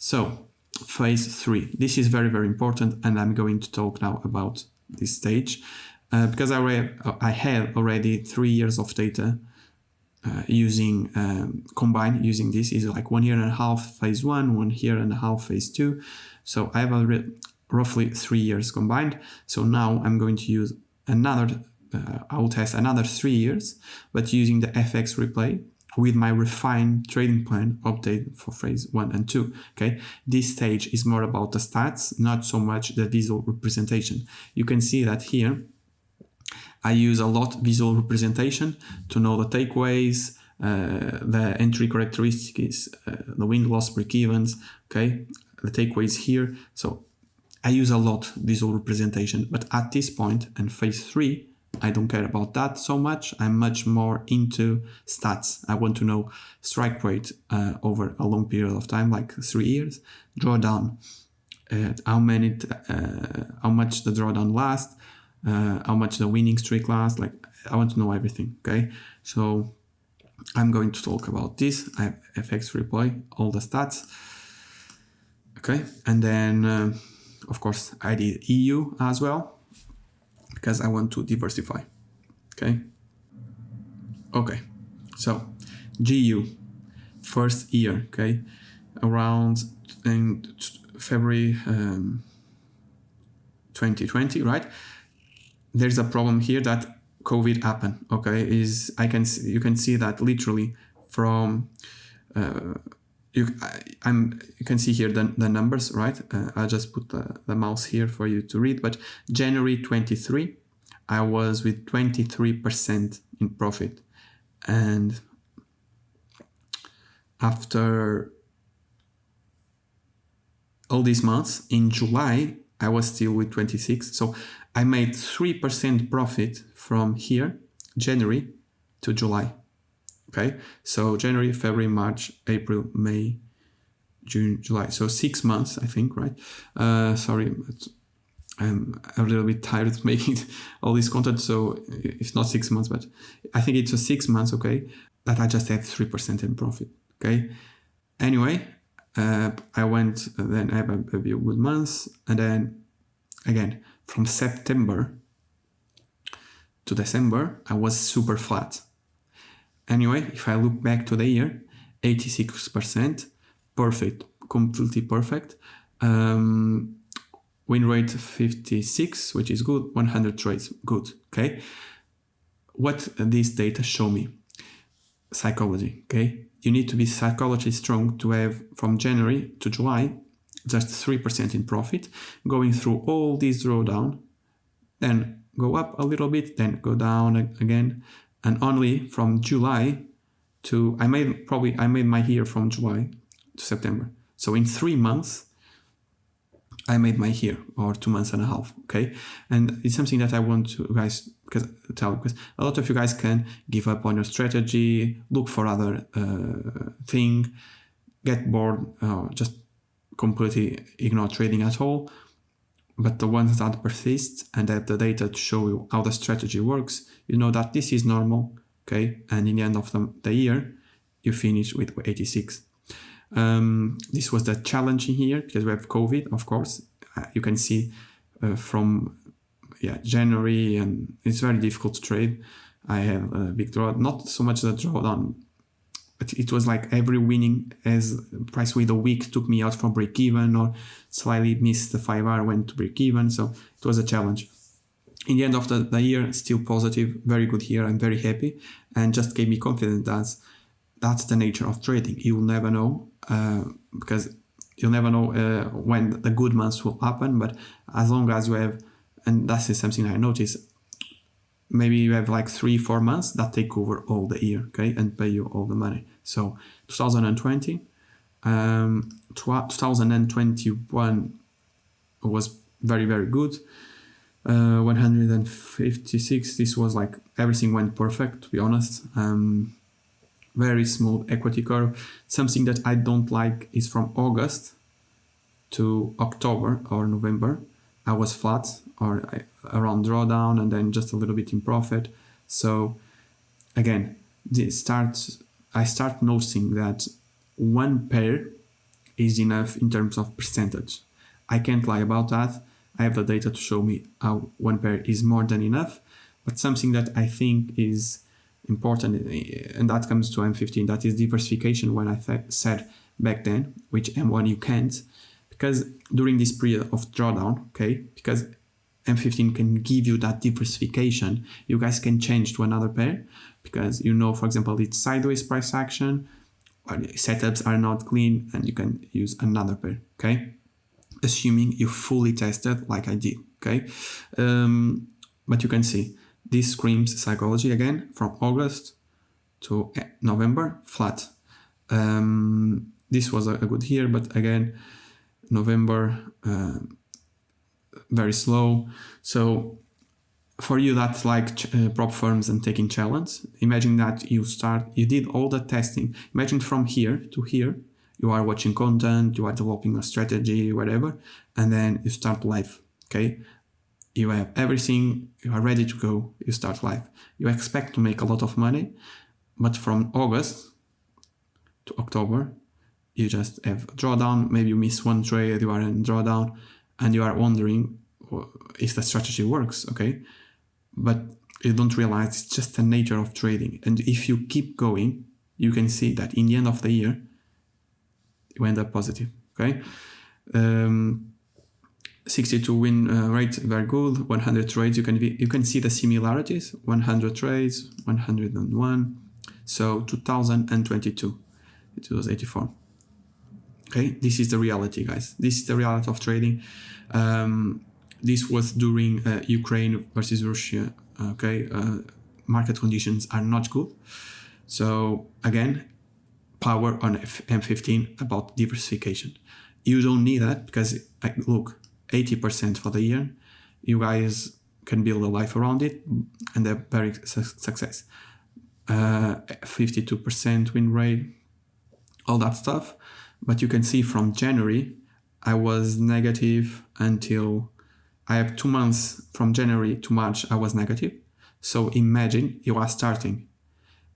So phase 3, this is very, very important, and I'm going to talk now about this stage because I had already 3 years of data using combined using this. Is like 1.5 years phase 1, 1.5 years phase 2. So I have already roughly 3 years combined. So now I'm going to use another, I will test another 3 years, but using the FX replay with my refined trading plan update for phase 1 and 2. Okay, this stage is more about the stats, not so much the visual representation. You can see that here I use a lot visual representation to know the takeaways, the entry characteristics, the win loss break-evens, okay, the takeaways here. So I use a lot visual representation, but at this point in phase 3, I don't care about that so much. I'm much more into stats. I want to know strike rate over a long period of time, like 3 years, drawdown, how much the drawdown lasts, how much the winning streak lasts. Like, I want to know everything. Okay, so I'm going to talk about this. I have FX replay, all the stats. Okay, and then of course I did EU as well because I want to diversify. Okay, so GU first year, okay, around in February 2020, right? There's a problem here that COVID happened. Okay, you can see that literally from you can see here the numbers, right? I'll just put the mouse here for you to read. But January 23, I was with 23% in profit, and after all these months in July, I was still with 26. So I made 3% profit from here, January to July. Okay, so January, February, March, April, May, June, July. So 6 months, I think, right? Sorry, I'm a little bit tired making all this content. So it's not 6 months, but I think it's 6 months, okay, that I just had 3% in profit, okay? Anyway, I went, then I have a few good months, and then again, from September to December, I was super flat. Anyway, if I look back to the year, 86%, perfect, completely perfect. Win rate 56, which is good. 100 trades, good. Okay. What these data show me? Psychology. Okay. You need to be psychologically strong to have from January to July just 3% in profit, going through all these drawdown, then go up a little bit, then go down again. And only from July to, I made my year from July to September. So in 3 months, I made my year, or 2.5 months, okay? And it's something that I want to guys tell, because a lot of you guys can give up on your strategy, look for other thing, get bored, just completely ignore trading at all. But the ones that persist and have the data to show you how the strategy works, you know that this is normal, okay? And in the end of the year, you finish with 86. This was the challenge here because we have COVID, of course. You can see from January, and it's very difficult to trade. I have a big draw, not so much the drawdown, but it was like every winning as price with a week took me out from break even, or slightly missed the 5 hour, went to break even. So it was a challenge. In the end of the year, still positive, very good here. I'm very happy, and just gave me confidence that that's the nature of trading. You will never know because you'll never know when the good months will happen. But as long as you have, and that is something I noticed, maybe you have like 3-4 months that take over all the year, okay, and pay you all the money. So 2020, 2021 was very, very good. 156, this was like everything went perfect, to be honest. Very smooth equity curve. Something that I don't like is from August to October or November, I was flat or around drawdown and then just a little bit in profit. So again, I start noticing that one pair is enough in terms of percentage. I can't lie about that. I have the data to show me how 1 pair is more than enough, but something that I think is important, and that comes to M15, that is diversification. When I said back then, which M1 you can't, because during this period of drawdown, okay, because M15 can give you that diversification, you guys can change to another pair, because for example, it's sideways price action, or setups are not clean, and you can use another pair, okay? Assuming you fully tested like I did, okay? But you can see, this screams psychology again, from August to November, flat. This was a good year, but again, November, very slow. So for you that's like prop firms and taking challenge, imagine that you did all the testing. Imagine from here to here, you are watching content, you are developing a strategy, whatever, and then you start live, okay? You have everything, you are ready to go, you start live. You expect to make a lot of money, but from August to October, you just have a drawdown, maybe you miss one trade, you are in drawdown, and you are wondering if the strategy works, okay? But you don't realize it's just the nature of trading. And if you keep going, you can see that in the end of the year, you end up positive, okay? 62 win rate, very good. 100 trades, you can see the similarities. 100 trades, 101. So 2022, it was 84. Okay, this is the reality, guys. This is the reality of trading. This was during Ukraine versus Russia. Okay, market conditions are not good. So again, power on M15 about diversification. You don't need that because look, 80% for the year. You guys can build a life around it and have very success. 52% win rate, all that stuff. But you can see from January, I was negative until I have 2 months from January to March, I was negative. So imagine you are starting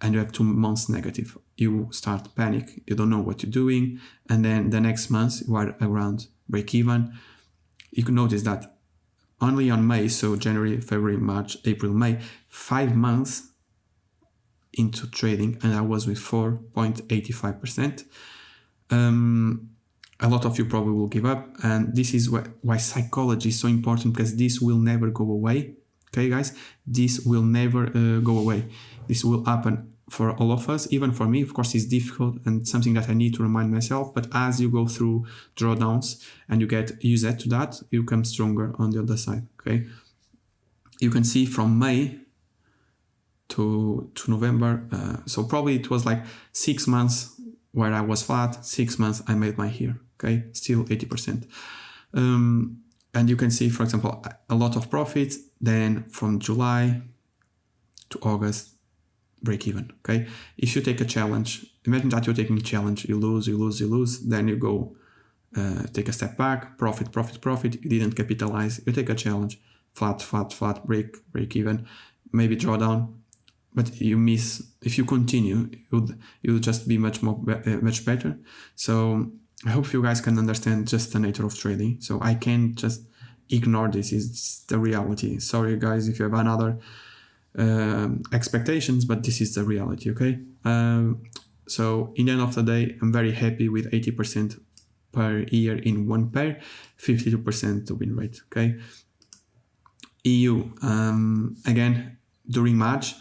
and you have 2 months negative. You start panic, you don't know what you're doing. And then the next month you are around break even. You can notice that only on May, so January, February, March, April, May, 5 months into trading and I was with 4.85%. A lot of you probably will give up, and this is why psychology is so important, because this will never go away. Okay, guys, this will never go away. This will happen for all of us, even for me. Of course, it's difficult and something that I need to remind myself, but as you go through drawdowns and you get used to that, you come stronger on the other side. Okay, you can see from May to November, so probably it was like 6 months where I was flat, 6 months I made my year, okay? Still 80%. And you can see, for example, a lot of profits, then from July to August, break even, okay? If you take a challenge, imagine that you're taking a challenge, you lose, then you go take a step back, profit, you didn't capitalize, you take a challenge, flat, break even, maybe drawdown, but you miss. If you continue, you'll just be much better. So I hope you guys can understand just the nature of trading. So I can't just ignore this. It's the reality. Sorry guys if you have another expectations, but this is the reality. Okay. So in the end of the day, I'm very happy with 80% per year in 1 pair, 52% win rate. Okay. EU again during March.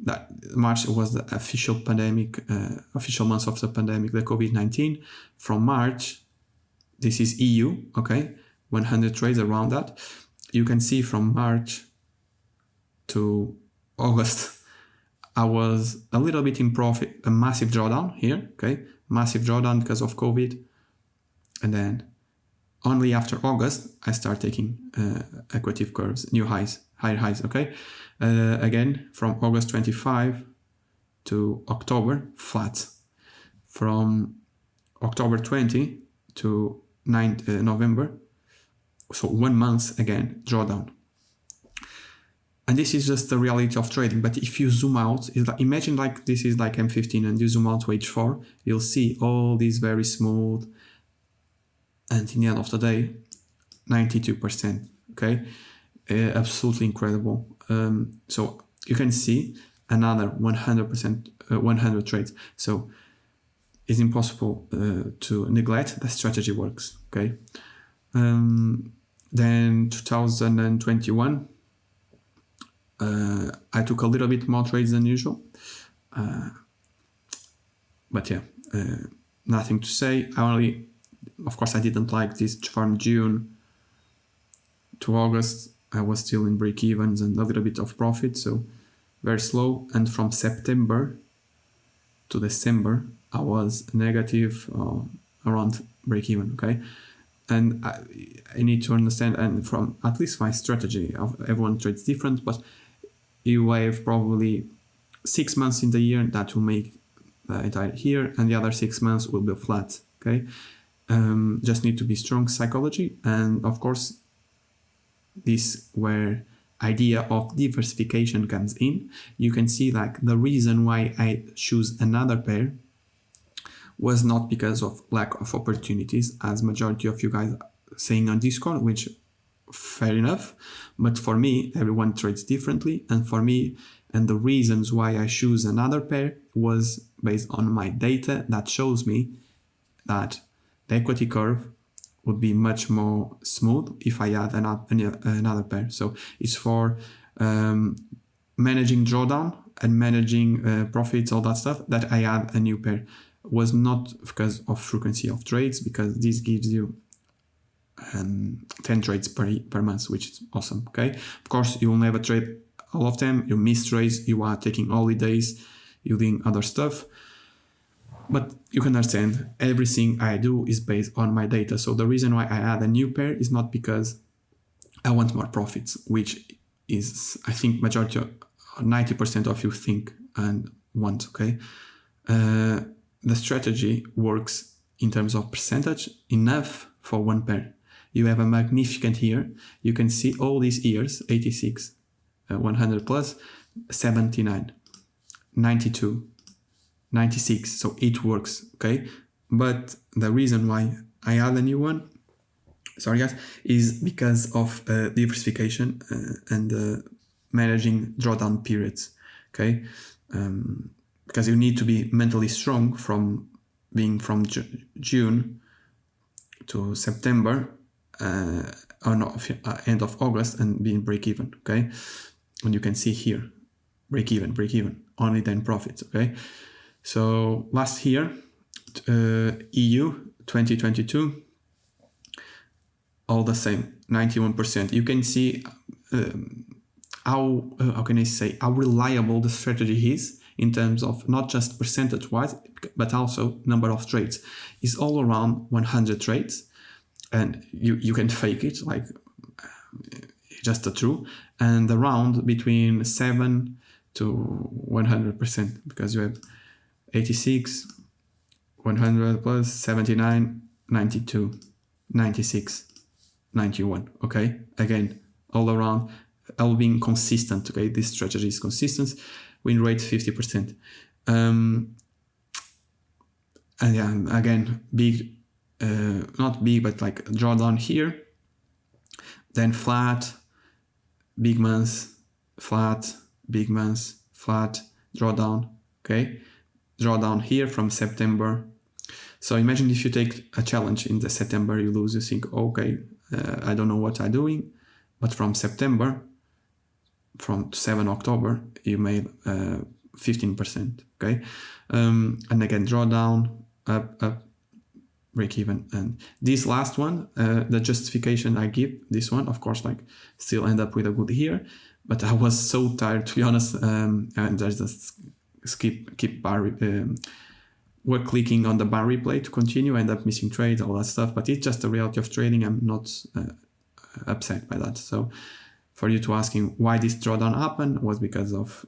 That March was the official month of the pandemic, the COVID-19. From March, this is EU, okay, 100 trades around that. You can see from March to August, I was a little bit in profit, a massive drawdown here, okay, massive drawdown because of COVID. And then only after August, I start taking equity curves, new highs, higher highs, okay. Again, from August 25 to October, flat. From October 20 to November, so 1 month again, drawdown. And this is just the reality of trading. But if you zoom out, imagine like this is like M15 and you zoom out to H4, you'll see all these very smooth and in the end of the day, 92%. Okay, absolutely incredible. So you can see another 100%, 100 trades. So it's impossible to neglect. The strategy works. Okay. Then 2021, I took a little bit more trades than usual. But yeah, nothing to say. Of course, I didn't like this from June to August. I was still in break-evens and a little bit of profit, so very slow. And from September to December, I was negative around break-even, okay? And I need to understand, and from at least my strategy, everyone trades different, but you have probably 6 months in the year that will make the entire year, and the other 6 months will be flat, okay? Just need to be strong psychology, and of course, this where idea of diversification comes in. You can see like the reason why I choose another pair was not because of lack of opportunities, as majority of you guys saying on Discord, which fair enough. But for me, everyone trades differently. And for me, and the reasons why I choose another pair was based on my data that shows me that the equity curve would be much more smooth if I add another pair. So it's for managing drawdown and managing profits, all that stuff, that I add a new pair. Was not because of frequency of trades, because this gives you 10 trades per month, which is awesome. Okay, of course you will never trade all of them. You miss trades, you are taking holidays, you're doing other stuff, but you can understand everything I do is based on my data. So the reason why I add a new pair is not because I want more profits, which is, I think, majority of 90% of you think and want. Okay, the strategy works in terms of percentage enough for one pair. You have a magnificent year. You can see all these years, 86, 100 plus, 79, 92, 96. So it works, okay? But the reason why I add a new one, sorry guys, is because of diversification and managing drawdown periods, okay? Because you need to be mentally strong from being from June to September, end of August, and being break-even, okay? And you can see here, break-even, only then profits, okay? So last year, EU 2022, all the same, 91%. You can see how can I say, how reliable the strategy is in terms of not just percentage-wise, but also number of trades. It's all around 100 trades, and you can fake it, like just the true, and around between 7 to 100%, because you have 86, 100 plus, 79, 92, 96, 91, okay? Again, all around, all being consistent, okay? This strategy is consistent. Win rate 50%. And yeah, again, big, not big, but like drawdown here, then flat, big months, flat, big months, flat, drawdown, okay? Drawdown here from September. So imagine if you take a challenge in the September, you lose, you think, okay, I don't know what I'm doing, but from September, from 7 October, you made 15%, okay? And again, drawdown, up, break even. And this last one, the justification I give, this one, of course, like still end up with a good year, but I was so tired, to be honest, and there's just keep bar, we're clicking on the bar replay to continue, end up missing trades, all that stuff, but it's just the reality of trading. I'm not upset by that. So for you to asking why this drawdown happened was because of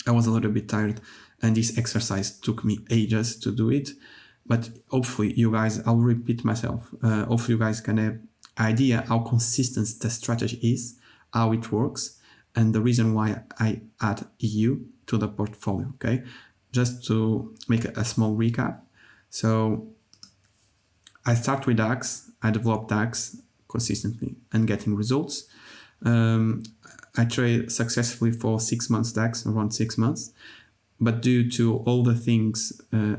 I was a little bit tired, and this exercise took me ages to do it. But hopefully you guys, I'll repeat myself, hopefully you guys can have idea how consistent the strategy is, how it works, and the reason why I add EU to the portfolio, okay? Just to make a small recap. So I start with DAX, I develop DAX consistently and getting results. I trade successfully for 6 months DAX, around 6 months. But due to all the things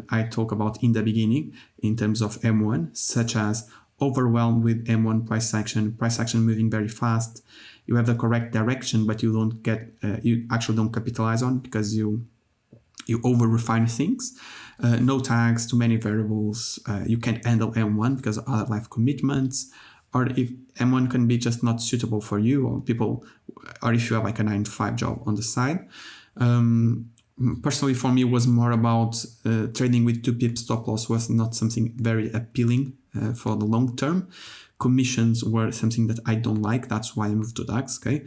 I talk about in the beginning, in terms of M1, such as overwhelmed with M1 price action moving very fast, you have the correct direction, but you don't get, you actually don't capitalize on because you over refine things. No tags, too many variables. You can't handle M1 because of other life commitments, or if M1 can be just not suitable for you, or if you have like a 9-to-5 job on the side. Personally, for me, it was more about trading with 2 pips stop loss was not something very appealing for the long term. Commissions were something that I don't like. That's why I moved to DAX. Okay,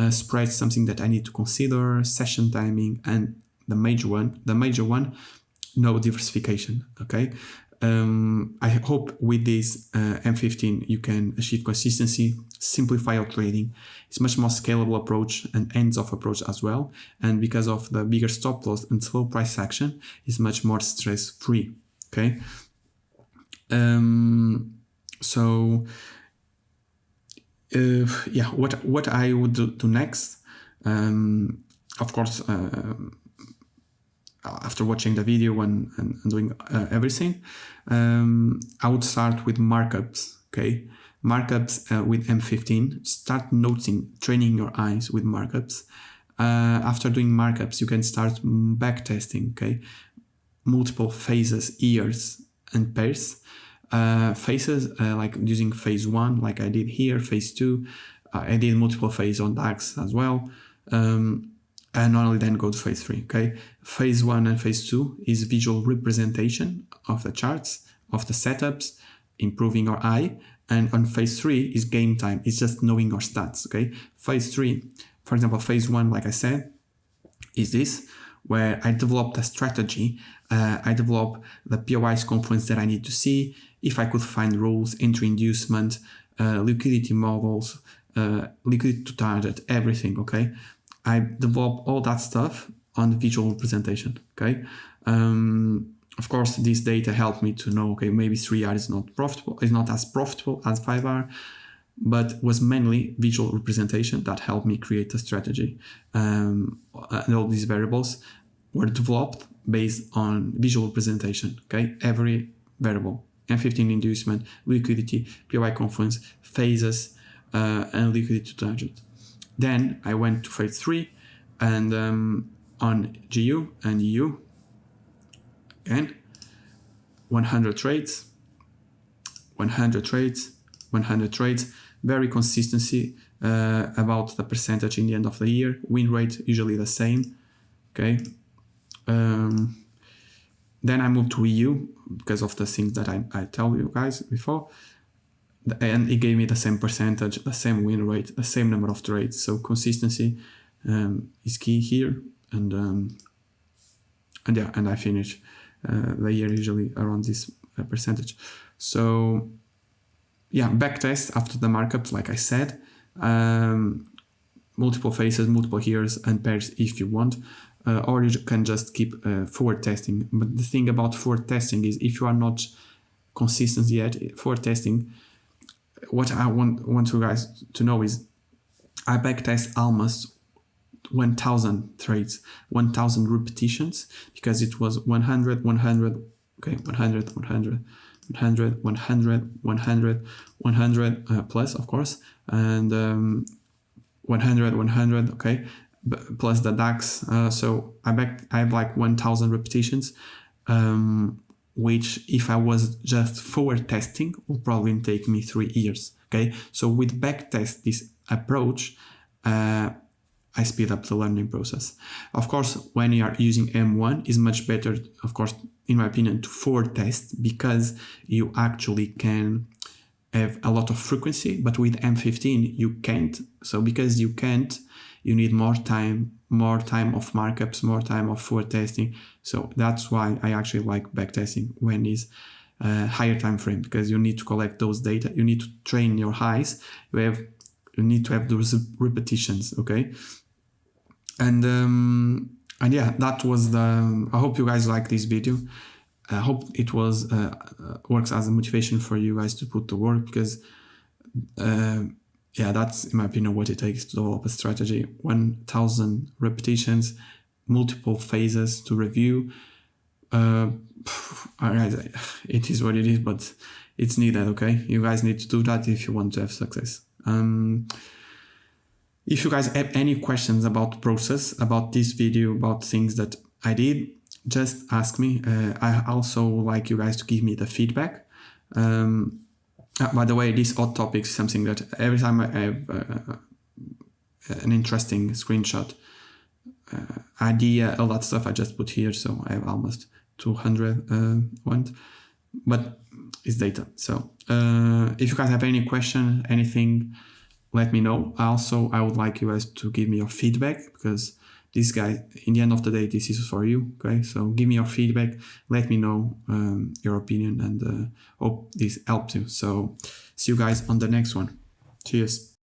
spreads something that I need to consider. Session timing, and the major one, no diversification. Okay. I hope with this M15 you can achieve consistency, simplify your trading. It's much more scalable approach and ends-off approach as well. And because of the bigger stop loss and slow price action, it's much more stress-free. Okay. Yeah, what I would do next, of course, after watching the video and doing everything, I would start with markups. Okay, markups with M15. Start noting, training your eyes with markups. After doing markups, you can start backtesting. Okay, multiple phases, years, and pairs. Phases like using phase 1, like I did here. Phase 2, I did multiple phases on DAX as well. And only then go to phase 3, okay? Phase 1 and phase 2 is visual representation of the charts, of the setups, improving your eye. And on phase 3 is game time. It's just knowing your stats, okay? Phase 3, for example, phase 1, like I said, is this, where I developed a strategy. I develop the POIs confluence that I need to see, if I could find rules, entry inducement, liquidity models, liquidity to target, everything, okay? I develop all that stuff on the visual representation, okay? Of course, this data helped me to know, okay, maybe 3R is not profitable, is not as profitable as 5R, but was mainly visual representation that helped me create a strategy. And all these variables were developed based on visual representation, okay? Every variable, M15 inducement, liquidity, POI confluence, phases, and liquidity to target. Then I went to phase 3 and on GU and EU, again, 100 trades, 100 trades, 100 trades, very consistency about the percentage in the end of the year, win rate usually the same, okay. Then I moved to EU because of the things that I tell you guys before. And it gave me the same percentage, the same win rate, the same number of trades. So consistency is key here. And yeah, and I finish the year usually around this percentage. So yeah, backtest after the markups, like I said, multiple phases, multiple years and pairs if you want, or you can just keep forward testing. But the thing about forward testing is if you are not consistent yet, forward testing, what I want you guys to know is I backtest almost 1,000 trades, 1,000 repetitions, because it was 100, 100, okay, 100, 100, 100, 100, 100, 100 plus, of course, and 100, 100, okay, plus the DAX. So I have like 1,000 repetitions, which if I was just forward testing would probably take me 3 years. Okay, so with backtest this approach, I speed up the learning process. Of course, when you are using M1, is much better, of course, in my opinion, to forward test because you actually can have a lot of frequency, but with M15 you can't. So because you can't, you need more time of markups, more time of forward testing. So that's why I actually like backtesting when is higher time frame, because you need to collect those data, you need to train your highs, you need to have those repetitions, okay? And yeah, that was I hope you guys like this video. I hope it was works as a motivation for you guys to put to work, because yeah, that's in my opinion what it takes to develop a strategy. 1,000 repetitions, multiple phases to review. It is what it is, but it's needed. Okay, you guys need to do that if you want to have success. If you guys have any questions about the process, about this video, about things that I did, just ask me. I also like you guys to give me the feedback. By the way, this hot topic is something that every time I have an interesting screenshot, idea, all that stuff I just put here. So I have almost 200 ones, but it's data. So if you guys have any question, anything, let me know. Also, I would like you guys to give me your feedback, because this guy, in the end of the day, this is for you. Okay, so give me your feedback. Let me know your opinion, and hope this helped you. So see you guys on the next one. Cheers.